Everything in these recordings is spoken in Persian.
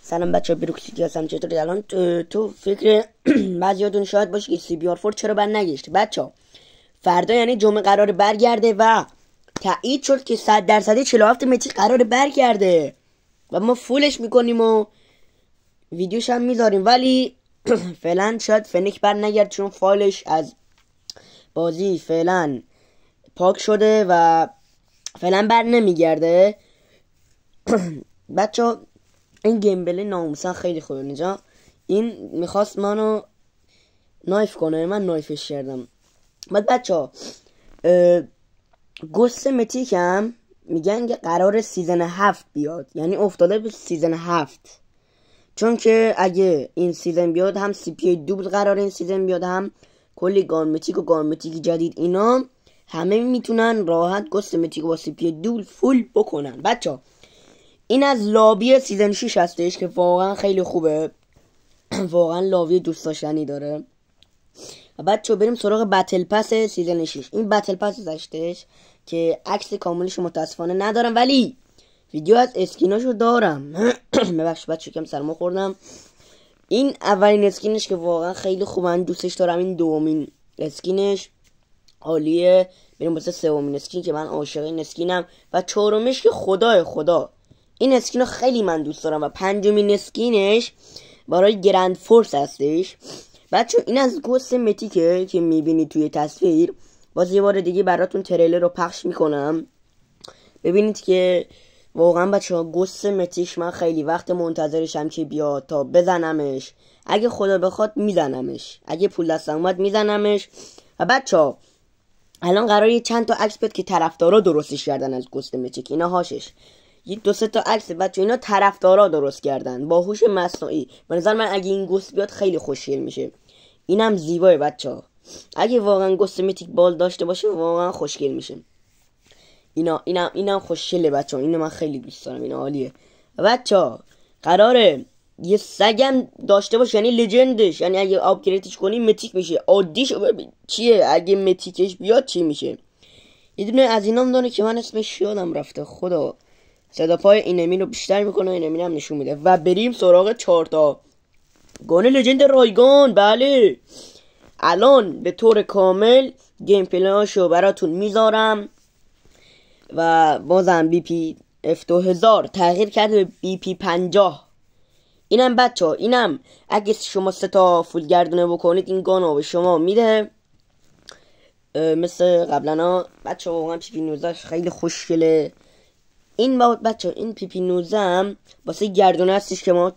سلام بچه ها، بروکسیتی هستم. چطوری الان؟ تو فکر بعضیاتون شاید باشه که CBR4 چرا بر نگشت. بچه ها فردا یعنی جمعه قرار برگرده و تایید شد که 100% 47 متری قرار برگرده و ما فولش میکنیم و ویدیوش هم میذاریم، ولی فعلا شاید فنیک بر نگرد چون فایلش از بازی فعلا پاک شده و فعلا بر نمیگرده. بچه ها این گیم بله ناموسن خیلی خوبه. اینجا این میخواست منو نایف کنه، من نایفش کردم. بعد بچه ها گست متیک هم میگن که قرار سیزن 7 بیاد، یعنی افتاده به سیزن 7، چون که اگه این سیزن بیاد هم CPA دوبل قرار این سیزن بیاد، هم کلی گان متیک و گان متیک جدید، اینا همه میتونن راحت گست متیک با CPA دوبل فول بکنن. بچه ها این از لابی سیزن 6 هستش که واقعا خیلی خوبه، واقعا لابی دوست داشتنی داره. و بچه بریم سراغ بتل پس سیزن 6. این بتل پس هستش که عکس کاملش متاسفانه ندارم، ولی ویدیو از اسکیناشو دارم. ببخش بچه کم سرما خوردم. این اولین اسکینش که واقعا خیلی خوبه، من دوستش دارم. این دومین اسکینش عالیه. بریم واسه سومین اسکین که من عاشق این اسکینم، و چهارمیش که خدا این اسکینو خیلی من دوست دارم، و پنجمین اسکینش برای گرند فورس هستش. بچه این از گوست متیکه که میبینید توی تصویر. باز یه بار دیگه براتون تریلر رو پخش میکنم ببینید که واقعا بچه ها گوست متیک من خیلی وقت منتظرشم که بیاد تا بزنمش. اگه خدا بخواد میزنمش، اگه پول دستم اومد میزنمش. و بچه ها الان قراره چند تا عکس بیاد که طرفدارا درستش کردن از گوست متیک. اینا هاشش یه 2-3 تا عکس بچه، اینا طرفدارا درست کردن با هوش مصنوعی. به نظر من اگه این گوست بیاد خیلی خوشگل میشه. اینم زیباه بچه ها، اگه واقعا گوست متیک بال داشته باشه واقعا خوشگل میشه. اینم خوشگله بچه ها، اینو من خیلی دوست دارم، این عالیه. بچه ها قراره یه سگم داشته باشه، یعنی لجندش، یعنی اگه آپگریدش کنی متیک میشه. عادیش چیه اگه متیکش بیاد چی میشه؟ یه دونه از اینام داره که من اسمش یادم رفته، خدا. صدا پای اینمی رو بیشتر میکنه، اینمی هم نشون میده. و بریم سراغ 4 تا گان لجند رایگان. بله الان به طور کامل گیم پلیاشو براتون میذارم. و بازم BP F2000 تغییر کرده به BP 50. اینم بچه ها، اینم اگه شما 3 تا فول گردونه بکنید این گانو به شما میده مثل قبلا. بچه ها واقعا PP 19 خیلی خوشگله. این بچه این PP 19 هم واسه گردونه هستش که ما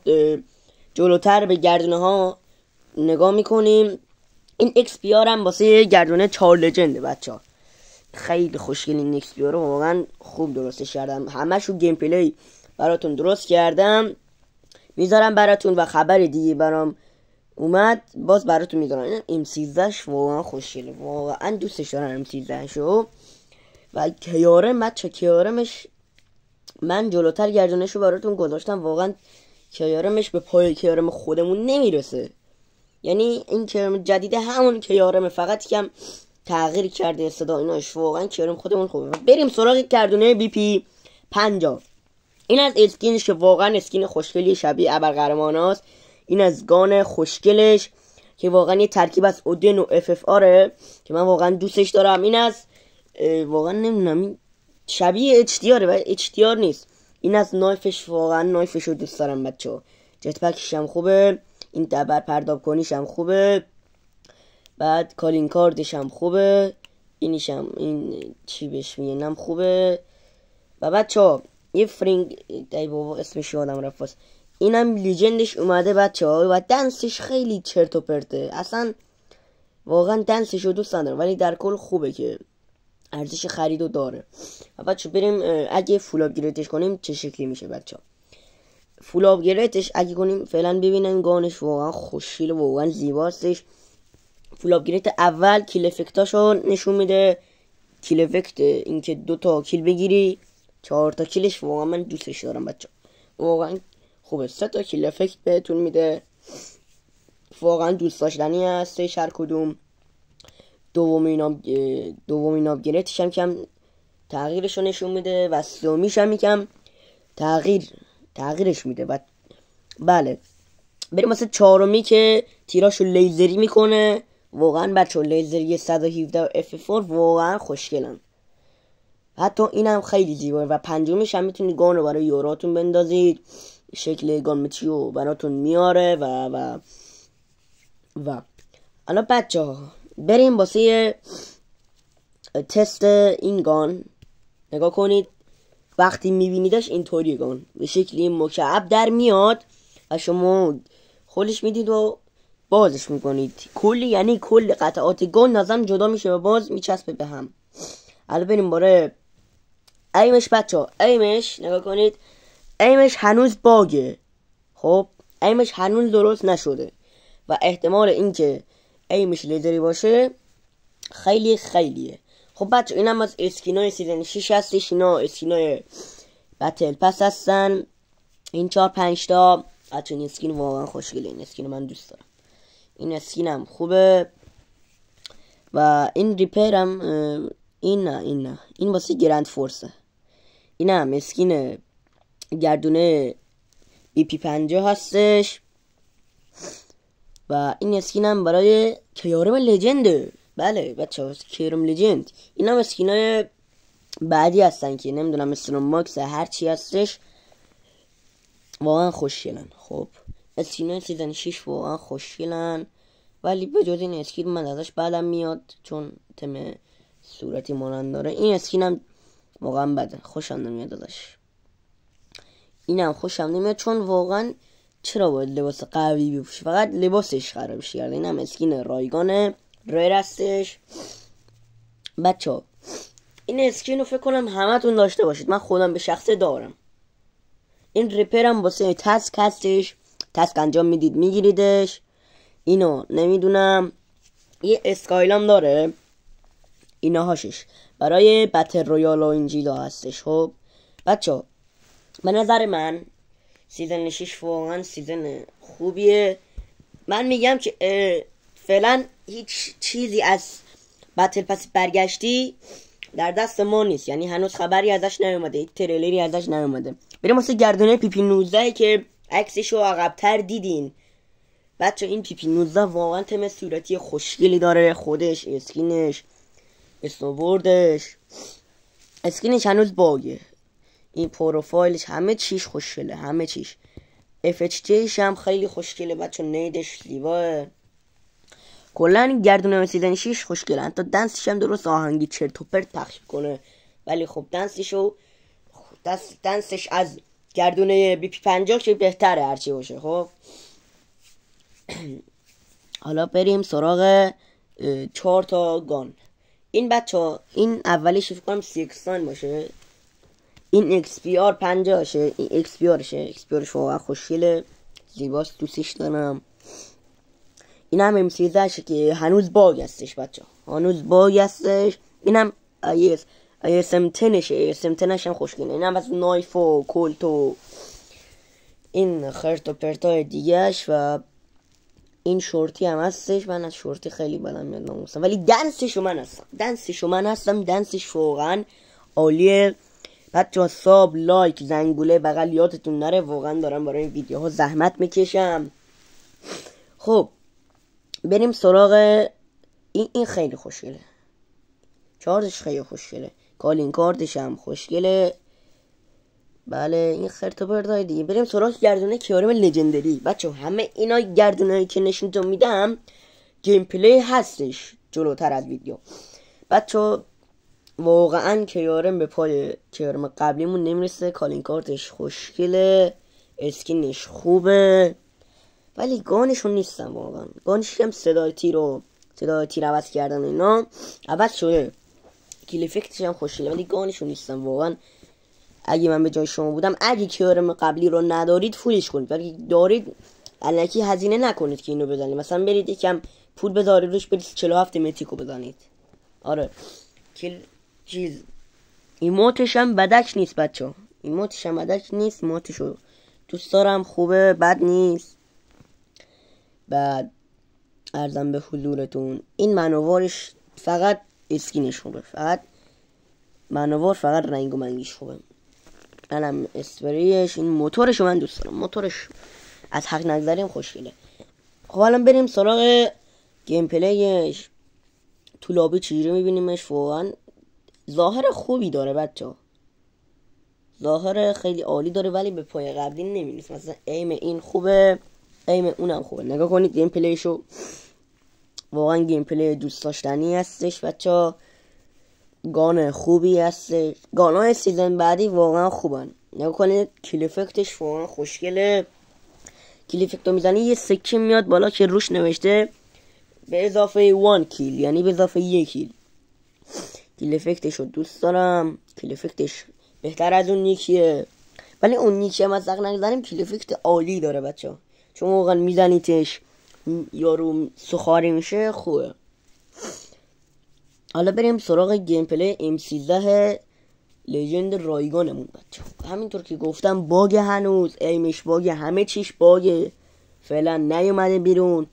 جلوتر به گردونه ها نگاه میکنیم. این XPR هم واسه گردونه 4 لجنده. بچه ها خیلی خوشگل این XPR رو واقعا خوب درستش کردم، همشو گیم پلی براتون درست کردم میذارم براتون. و خبر دیگه برام اومد باز براتون میذارم. این M13 واقعا خوشگله، واقعا دوستش دارم M13 شو. و کیارم بچه، کیارمش من جلوتر گردونشو براتون گذاشتم، واقعا کیارمش به پای کیارم خودمون نمیرسه. یعنی این کیارم جدیده همون کیارم، فقط کم تغییر کرده صدا ایناش. واقعا کیارم خودمون خوبه. بریم سراغ گردونه BP 50. این از اسکینش که واقعا اسکین خوشگلی شبیه ابرقهرماناست. این از گان خوشگلش که واقعا یه ترکیب از اودن و FFR که من واقعا دوستش دارم. این از واقعا نمیدونم شبیه HDR و HDR نیست. این از نایفش، واقعا نایفش رو دوست دارم بچه ها. جت پکش هم خوبه، این دبر پرداب کنیش هم خوبه، بعد کالین کاردش هم خوبه، اینیش هم این چی بهش میگنم خوبه. و بچه ها یه فرینگ دای بابا اسمش یادم رفت، اینم لیجندش اومده بچه ها. و دنسش خیلی چرت و پرته، اصلا واقعا دنسش رو دوست ندارم، ولی در کل خوبه که ارزش خریدو داره. و بچه بریم اگه فول آپگریدش کنیم چه شکلی میشه. بچه ها فول آپگریدش اگه کنیم فعلا ببینن گانش واقعا خوشگله، واقعا زیباستش. فول آپگرید اول کیل افکتاشو نشون میده، کیل افکت اینکه 2 تا کیل بگیری، 4 تا کیلش واقعا من دوستش دارم بچه، واقعا خوبه. 3 تا کیل افکت بهتون میده، واقعا دوست داشتنی هستش هر کدوم. دومین آپگریدش هم کم تغییرشو نشون میده، و سومیش هم یکم تغییرش میده. و بله بریم واسه چهارمی که تیراشو لیزری میکنه. واقعا بچه لیزری 117 و F4 واقعا خوشگلن، حتی اینم خیلی زیباه. و پنجمیش هم میتونید گان رو برای یوراتون بندازید، شکل گانمچی رو براتون میاره و حالا بچه ها بریم واسه تست این گان. نگاه کنید وقتی میبینیدش اینطوری گان به شکلی مکعب در میاد و شما خولش میدید و بازش میکنید. یعنی کل قطعات گان نظم جدا میشه و باز میچسبه به هم. حالا بریم برای ایمش بچه ها. ایمش نگاه کنید، ایمش هنوز باگه. خب ایمش هنوز درست نشده و احتمال اینکه ایمش لیزری باشه خیلی خیلیه. خب بچه اینم از اسکینای سیزن 6 هستش. اینا اسکینای بتل پس هستن، این 4-5 تا. بچه این اسکین واقعا خوشگله، این اسکین من دوست دارم، این اسکینم خوبه. و این ریپرم این واسه گرند فورسه. اینم اسکین گردونه BP50 هستش و این اسکینم برای کیارم لجنده. بله بچه ها کیارم لجند. اینم اسکینای بعدی هستن که نمیدونم استرون ماکس هرچی هستش، واقعا خوشگلن. خب اسکینای سیزن 6 واقعا خوشگلن، ولی به جز این اسکین من ازش بعدم میاد چون تم صورتی مانند داره. این اسکینم واقعا بده، خوشم نمیاد ازش. اینم خوشم نمیاد چون واقعا چرا باید لباس قوی بپوشه، فقط لباسش خرابش کرده. اینم اسکین رایگانه ریر هستش. بچه ها این اسکین رو فکر کنم همتون داشته باشید، من خودم به شخصه دارم. این ریپرم واسه تسک هستش، تسک انجام میدید میگیریدش. اینو نمیدونم یه اسکایلام داره، اینا هاشش برای بتل رویال و اینجیلا هستش. خب بچه ها به نظر من سیزن 6 واقعا سیزن خوبیه. من میگم که فعلا هیچ چیزی از بتل پس برگشتی در دست ما نیست، یعنی هنوز خبری ازش نیومده، هیچ تریلری ازش نیومده. بریم واسه گردونه PP19 که عکسشو عقب‌تر دیدین. بچه این PP19 واقعا تم صورتی خوشگلی داره، خودش، اسکینش، اسنوبوردش. اسکینش هنوز باگه، این پروفایلش همه چیش خوشگله، همه چیش. FHJش هم خیلی خوشگله بچه، نیدش زیباه. کلا گردونه سیزن 6 خوشگله، حتی دنسش هم درست آهنگی چرت و پرت پخش کنه، ولی خب دنسش از گردونه BP50 که بهتره هرچی باشه. خب حالا بریم سراغ 4 تا گان. این بچه ها این اولیش فکر کنم سیکستان باشه، این XPR 50 شه، این XPRش واقعا خوشگله، زیباست، دوستش دارم. این هم M13 شه که هنوز باگ هستش بچه ها، هنوز باگ هستش. این هم ISM10 شه، ISM10 هم خوشگله. این هم از نایف و کولت و این خرت و پرتای دیگهش. و این شورتی هم هستش، من از شورتی خیلی بدم میاد ناموسم، ولی دنسشو من هستم، دنسش واقعا عالیه. بچه ها ساب لایک زنگوله بغل یادتون نره، واقعا دارم برای این ویدیوها زحمت میکشم. خب بریم سراغ این خیلی خوشگله، چارجش خیلی خوشگله، کالین کاردش هم خوشگله. بله این خرت و پرتای دیگه. بریم سراغ گردونه کیارم لژندری. بچه همه اینا گردونه که نشونتون میدم گیم پلی هستش جلوتر از ویدیو. بچه واقعا کیارم به پای کیارم قبلیمون نمیرسه. کالین کارتش خوشگله، اسکینش خوبه، ولی گانشون نیستن واقعا. گانش هم صدای تیر عوض کردن اینا عوض شده، کیل افکتش هم خوشگله، ولی گانشون نیستن واقعا. اگه من به جای شما بودم اگه کیارم قبلی رو ندارید فولش کنید، ولی دارید الکی هزینه نکنید که اینو بزنید. مثلا برید یکم پول بذارید روش، برید 47 متیکو بزنید. آره چیز ایموتش هم بدک نیست بچه ها، ایموتش هم بدک نیست، ایموتشو دوست دارم، خوبه، بد نیست. بعد ارزم به حضورتون این منوارش فقط اسکینش خوبه، فقط منوار، فقط رنگ و منگیش خوبه. منم اسپریش، این موتورشو من دوست دارم، موتورش از حق نگذریم خوشگله. خب الان بریم سراغ گیم پلیش. تو لابی چجوری میبینیمش؟ واقعا ظاهر خوبی داره بچه‌ها، ظاهر خیلی عالی داره، ولی به پای قبلی نمی‌رسه. مثلا ایم این خوبه، ایم اونم خوبه. نگاه کنید گیم پلیشو، واقعا گیم پلی دوست داشتنی هستش بچه‌ها. گان خوبی هستش، گان‌های سیزن بعدی واقعا خوبن. نگاه کنید کیل افکتش واقعا خوشگله. کیل افکتو میزنی یه سکه میاد بالا که روش نوشته به اضافه 1 کیل، یعنی به اضافه 1 کیل. کیل افکتش رو دوست دارم، کیل افکتش بهتر از اون نیکیه، ولی اون نیکی هم از حق نگذاریم کیل افکت عالی داره بچه، چون واقعا میزنیتش یارو سخاری میشه، خوبه. حالا بریم سراغ گیم پلی M13 لژند رایگانمون بچه. همینطور که گفتم باگ، هنوز ایمش باگ، همه چیش باگ، فعلا نیومده بیرون.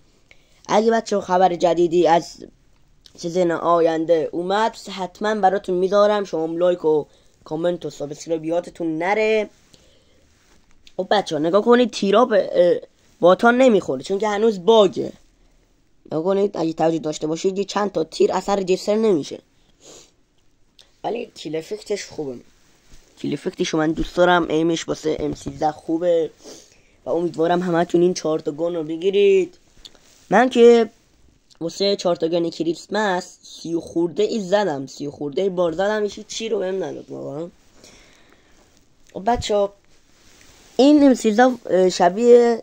اگه بچه خبر جدیدی از سیزن آینده اومد حتما براتون میذارم، شما لایک و کامنت و سابسکرایب یادتون نره. و بچه نگاه کنید تیرا به باتان نمیخوره چون که هنوز باگه. نگاه کنید اگه توجه داشته باشید یه چند تا تیر اثر رجیستر نمیشه، ولی کیل افکتش خوبه. کیل افکتش من دوست دارم، ایمش واسه M13 خوبه و امیدوارم همتون این 4 تا گان رو بگیرید. من که واسه 4 تا گان کریسمس 30 خورده ای زدم، 30 خورده ای بار زدم، ایشی چی رو بهم نداد واقعا. و بچه این M13 شبیه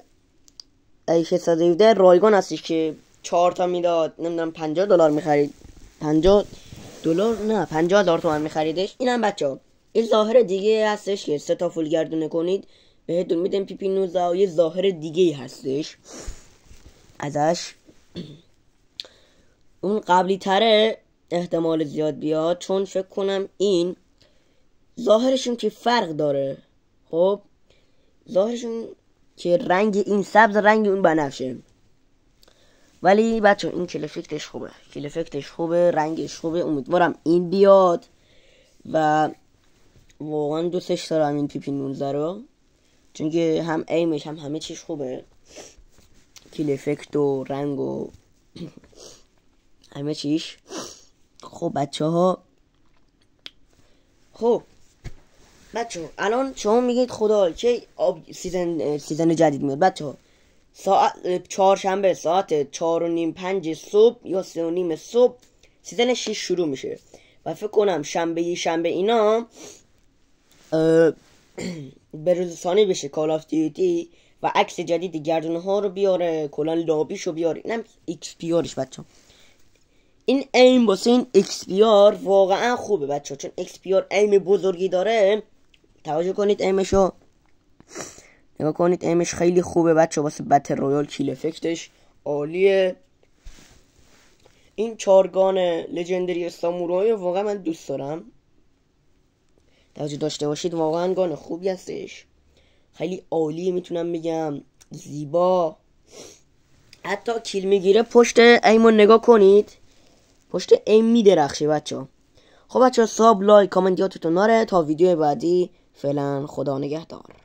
617 رایگان هستش که 4 تا میداد، نمیدونم $50 میخرید، $50 نه 50,000 تومان میخریدش. اینم بچه این ظاهر دیگه هستش که 3 تا فول گردونه کنید بهتون میدم PP19 و یه ظاهر دیگه هستش ازش. اون قبلی تره احتمال زیاد بیاد، چون فکر کنم این ظاهرشون که فرق داره. خب ظاهرشون که رنگ این سبز، رنگ اون بنفشه، ولی بچه این کیل افکتش خوبه، کیل افکتش خوبه، رنگش خوبه. امیدوارم این بیاد و واقعا دوستش دارم این PP19 رو، چون که هم ایمش هم همه چیش خوبه، کیل افکت و رنگ و همه چیش. خب بچه ها، خب بچه الان شما میگید خدا که سیزن جدید میاد بچه ها. ساعت 4 شنبه ساعت 4:30-5 صبح یا 3:30 صبح سیزن 6 شروع میشه و فکر کنم شنبه اینا به روزسانی بشه کال آف دیوتی و عکس جدید گردونه ها رو بیاره، کلان لابیشو بیاره. اینم ایکس پی آرش بچه ها. این ایم واسه این ایکس پی آر واقعا خوبه بچه ها، چون ایکس پی آر ایم بزرگی داره. توجه کنید ایمشو، نگاه کنید ایمش خیلی خوبه بچه واسه بتل رویال. کیل افکتش عالیه. این 4 گان لژندری سامورایی واقعا من دوست دارم، توجه داشته باشید واقعا گان خوبی هستش، خیلی عالیه، میتونم بگم زیبا. حتی کیل میگیره پشت ایمو نگاه کنید، پشت ایم میدرخشه بچه ها. خب بچه ها ساب لایک کامنت یادتون نره. تا ویدیو بعدی فعلا خدا نگهدار.